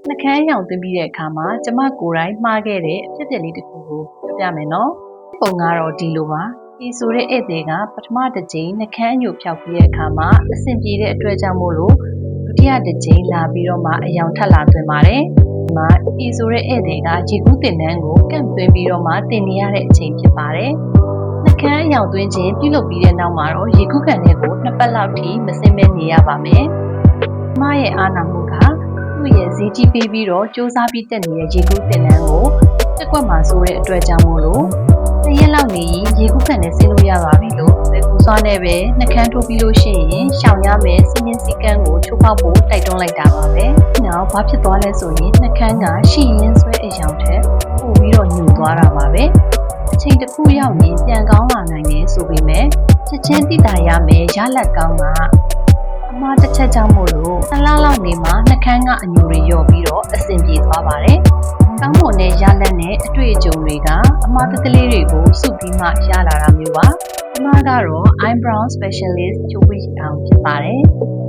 နှကန်းရောင်သွင်းပြီးတဲ့အခါမှာကျမကိုယ်တိုင်မှားခဲ့တဲ့အဖြစ်အပျက်လေးတစ်ခုကိုပြောပြမယ်နော်။ပုံကတော့ဒီလိုပါ။ဒီဆိုတဲ့ဧည့်သည်ကပထမတစ်ကြိမ်နှကန်းအညိုဖြောက်ပြီးတဲ့အခါမှာအဆင်ပြေတဲ့အတွက်ကြောင့်မို့လို့ဒုတိယတစ်ကြိမ်လာပြီးတော့မှအယောင်ထပ်လာသွင်းပါတယ်။ဒီမှာဒီဆိုတဲ့ဧည့်သည်ကရေကူးတင်တန်းကိုကန့်သွင်းပြီးတော့မှတင်နေရတဲ့အချိန်ဖြစ်ပါတယ်။နှကန်းအယောင်သွင်းခြင်းပြုလုပ်ပြီးတဲ့နောက်မှာတော့ရေကူးကန်တဲ့ကို2ပတ်လောက်ထိမစင်မဲနေရပါမယ်။ကျမရဲ့အားနာမှုကသူ့ရဲ့ဈေးကြီးပေးပြီးတော့စူးစမ်းပြီးတက်နေတဲ့ရေကူးတင်တန်းကိုတက်ကွက်မှာဆိုတဲ့အတွက်ကြောင့်မို့လို့2ရက်လောက်နေရင်ရေကူးကန်နဲ့ဆင်းလို့ရပါပြီလို့ပဲကူစွားနဲ့ပဲနှကန်းထိုးပြီးလို့ရှိရင်ရှောင်ရမယ်စီမင်းစည်းကမ်းကိုချိုးဖောက်ဖို့တိုက်တွန်းလိုက်တာပါပဲ။နောက်ဘာဖြစ်သွားလဲဆိုရင်နှကန်းကရှိရင်းဆွဲအယောင်ထက်ပိုပြီးတော့ညှို့သွားတာပါပဲ။အချိန်တစ်ခုရောက်ရင်ပြန်ကောင်းလာနိုင်တယ်ဆိုပေမဲ့ချက်ချင်းသိတာရမယ်ရလက်ကောင်းကအမှားတစ်ချက်ကြောင့်မို့လို့2လလောက်နေမှနှကန်းကအညိုတွေလျော့ပြီးတော့အဆင်ပြေသွားပါတယ်။ကောင်းမွန်တဲ့ရလက်နဲ့အတွေ့အကြုံတွေကအမှားတလေးတွေကိုစုပြီးမှရလာတာမျိုးပါ။ဒီမှာကတော့ eyebrow specialist ချိုးဝေးအောင်ဖြစ်ပါတယ်။